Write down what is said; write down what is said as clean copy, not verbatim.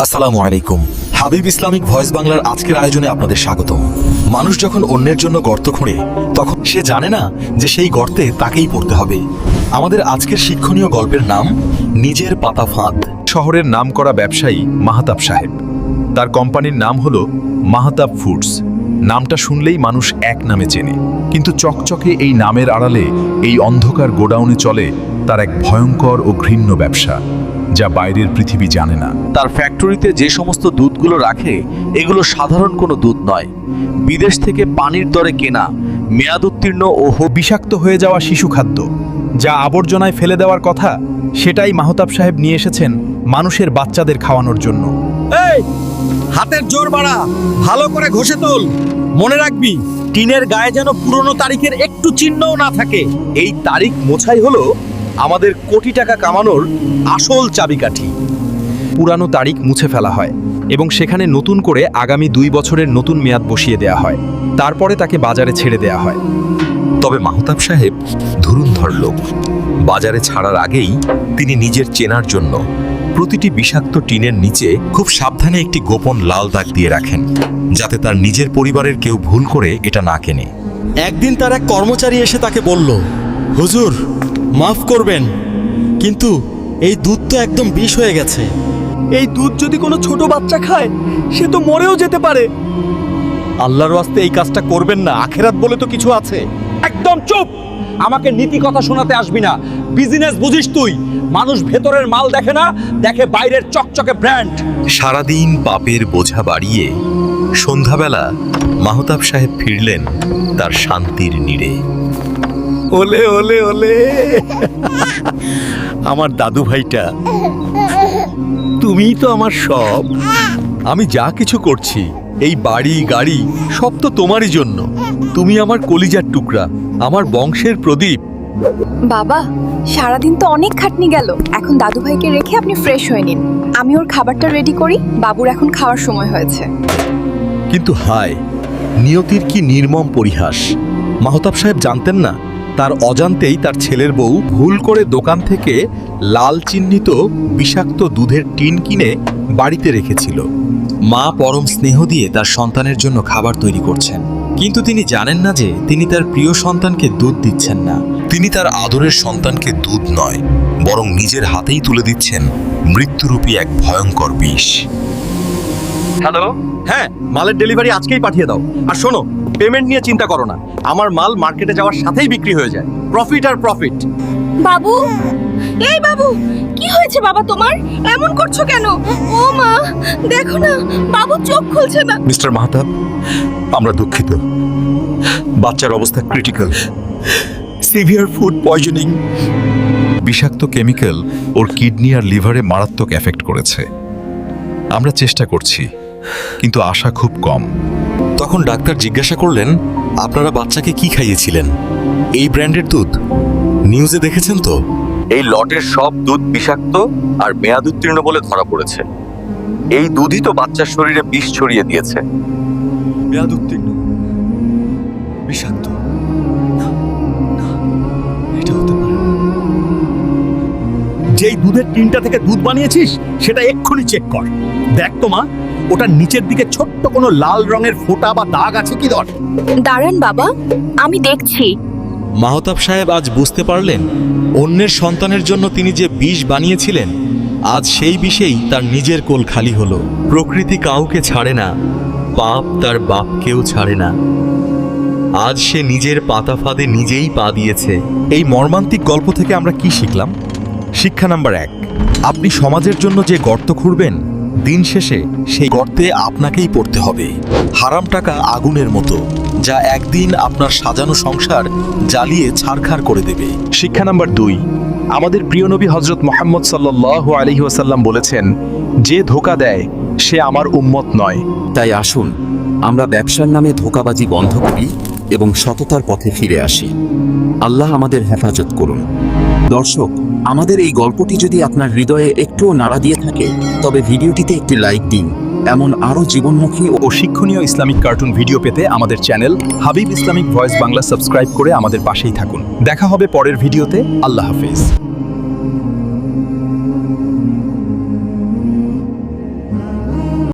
আসসালামু আলাইকুম। Habib Islamic voice বাংলার আজকের আয়োজনে আপনাদের স্বাগতম। মানুষ যখন অন্যের জন্য গর্ত খোঁড়ে তখন সে জানে না যে সেই গর্তে তাকেই পড়তে হবে। আমাদের আজকের শিক্ষণীয় গল্পের নাম নিজের পাতা ফাঁদ। শহরের নামকরা ব্যবসায়ী মাহতাব সাহেব, তার কোম্পানির নাম হলো মাহতাব ফুডস। নামটা শুনলেই মানুষ এক নামে চেনে, কিন্তু চকচকে এই নামের আড়ালে এই অন্ধকার গোডাউনে চলে তার এক ভয়ঙ্কর ও ঘৃণ্য ব্যবসা, যা বাইরের পৃথিবী জানে না। তার ফ্যাক্টরিতে যে সমস্ত দুধগুলো রাখে এগুলো সাধারণ কোনো দুধ নয়, বিদেশ থেকে পানির দরে কেনা, মেয়াদ উত্তীর্ণ ও বিষাক্ত হয়ে যাওয়া শিশু খাদ্য, যা আবর্জনায় ফেলে দেওয়ার কথা, সেটাই মাহতাব সাহেব নিয়ে এসেছেন মানুষের বাচ্চাদের খাওয়ানোর জন্য। এই হাতের জোর বাড়া, ভালো করে ঘষে তোল। মনে রাখবি, টিনের গায়ে যেন পুরনো তারিখের একটু চিহ্নও না থাকে। এই তারিখ মোছাই হলো আমাদের কোটি টাকা কামানোর আসল চাবিকাঠি। পুরানো তারিখ মুছে ফেলা হয় এবং সেখানে নতুন করে আগামী 2 বছরের নতুন মেয়াদ বসিয়ে দেয়া হয়। তারপরে তাকে বাজারে ছেড়ে দেয়া হয়। তবে মাহতাব সাহেব ধুরুন্ধর লোক। বাজারে ছাড়ার আগেই তিনি নিজের চেনার জন্য প্রতিটি বিষাক্ত টিনের নিচে খুব সাবধানে একটি গোপন লাল দাগ দিয়ে রাখেন, যাতে তার নিজের পরিবারের কেউ ভুল করে এটা না কেনে। একদিন তার এক কর্মচারী এসে তাকে বলল, হুজুর মাফ করবেন, কিন্তু এই দুধ তো একদম বিষ হয়ে গেছে। এই দুধ যদি কোনো ছোট বাচ্চা খায় সে তো মরেও যেতে পারে। আল্লাহর ওয়াস্তে এই কাজটা করবেন না, আখেরাত বলে তো কিছু আছে। একদম চুপ! আমাকে নীতি কথা শোনাতে আসবি না। বিজনেস বুঝিস তুই? মানুষ ভেতরের মাল দেখে না, দেখে বাইরের চকচকে ব্র্যান্ড। সারাদিন পাপের বোঝা বাড়িয়ে সন্ধ্যাবেলা মাহতাব সাহেব ফিরলেন তার শান্তির নীড়ে। ওলে ওলে ওলে, আমার দাদু ভাইটা, তুমিই তো আমার সব। আমি যা কিছু করছি, এই বাড়ি গাড়ি সব তো তোমারই জন্য। তুমি আমার কলিজার টুকরা, আমার বংশের প্রদীপ। বাবা, সারাদিন তো অনেক খাটনি গেল। এখন দাদু ভাইকে রেখে আপনি ফ্রেশ হয়ে নিন, আমি ওর খাবারটা রেডি করি। বাবুর এখন খাওয়ার সময় হয়েছে। কিন্তু হায়, নিয়তির কি নির্মম পরিহাস। মাহতাব সাহেব জানতেন না, তার অজান্তেই তার ছেলের বউ ভুল করে দোকান থেকে লাল চিহ্নিত বিষাক্ত দুধের টিন কিনে বাড়িতে রেখেছিল। মা পরম স্নেহ দিয়ে তার সন্তানের জন্য খাবার তৈরি করছেন, কিন্তু তিনি জানেন না যে তিনি তার প্রিয় সন্তানকে দুধ দিচ্ছেন না। তিনি তার আদরের সন্তানকে দুধ নয়, বরং নিজের হাতেই তুলে দিচ্ছেন মৃত্যুরূপী এক ভয়ঙ্কর বিষ। হ্যালো, হ্যাঁ, মালের ডেলিভারি আজকেই পাঠিয়ে দাও। আর শোনো, পেমেন্ট নিয়ে চিন্তা করো না, আমার মাল মার্কেটে যাওয়ার সাথেই বিক্রি হয়ে যায়। প্রফিট আর প্রফিট। বাবু, এই বাবু, কি হয়েছে বাবা তোমার? এমন করছো কেন? ও মা, দেখো না, বাবু চোখ খুলছে না। মিস্টার মাহতাব, আমরা দুঃখিত। বাচ্চার অবস্থা ক্রিটিক্যাল, সিভিয়ার ফুড পয়জনিং। বিষাক্ত কেমিক্যাল ওর কিডনি আর লিভারে মারাত্মক এফেক্ট করেছে। আমরা চেষ্টা করছি, কিন্তু আশা খুব কম। তখন ডাক্তার জিজ্ঞাসা করলেন, আপনারা বাচ্চাকে কি খাইয়েছিলেন? এই ব্র্যান্ডের দুধ নিউজে দেখেছেন তো? এই লটের সব দুধ বিষাক্ত আর মেয়াদ উত্তীর্ণ বলে ধরা পড়েছে। এই দুধই তো বাচ্চার শরীরে বিষ ছড়িয়ে দিয়েছে। মেয়াদ উত্তীর্ণ, বিষাক্ত। না, না, এটা হতে পারে না। যেই দুধের টিনটা থেকে দুধ বানিয়েছিস সেটা এক্ষুনি চেক কর। দেখ তো মা, ওটার নিচের দিকে ছোট্ট কোনো লাল রঙের ফোঁটা বা দাগ আছে কি? দাঁড়ান বাবা, আমি দেখছি। মাহতাব সাহেব আজ বুঝতে পারলেন, অন্যের সন্তানের জন্য তিনি যে বিষ বানিয়েছিলেন, আজ সেই বিষেই তার নিজের কোল খালি হলো। প্রকৃতি কাউকে ছাড়ে না, পাপ তার বাপকেও ছাড়ে না। আজ সে নিজের পাতা ফাঁদে নিজেই পা দিয়েছে। এই মর্মান্তিক গল্প থেকে আমরা কি শিখলাম? শিক্ষা নাম্বার 1, আপনি সমাজের জন্য যে গর্ত খুঁড়বেন, দিন শেষে সেই গর্তে আপনাকেই পড়তে হবে। হারাম টাকা আগুনের মতো, যা একদিন আপনার সাজানো সংসার জ্বালিয়ে ছারখার করে দেবে। শিক্ষা নাম্বার 2, আমাদের প্রিয় নবী হযরত মুহাম্মদ সাল্লাল্লাহু আলাইহি ওয়াসাল্লাম বলেছেন, যে ধোঁকা দেয় সে আমার উম্মত নয়। তাই আসুন আমরা ব্যবসার নামে ধোঁকাবাজি বন্ধ করি এবং সততার পথে ফিরে আসি। আল্লাহ আমাদের হেফাজত করুন। দর্শক, আমাদের এই গল্পটি যদি আপনার হৃদয়ে একটুও নাড়া দিয়ে থাকে, তবে ভিডিওটিতে একটি লাইক দিন। এমন আরও জীবনমুখী ও শিক্ষণীয় ইসলামিক কার্টুন ভিডিও পেতে আমাদের channel Habib Islamic voice Bangla subscribe করে আমাদের পাশেই থাকুন। দেখা হবে পরের ভিডিওতে। আল্লাহ হাফেজ।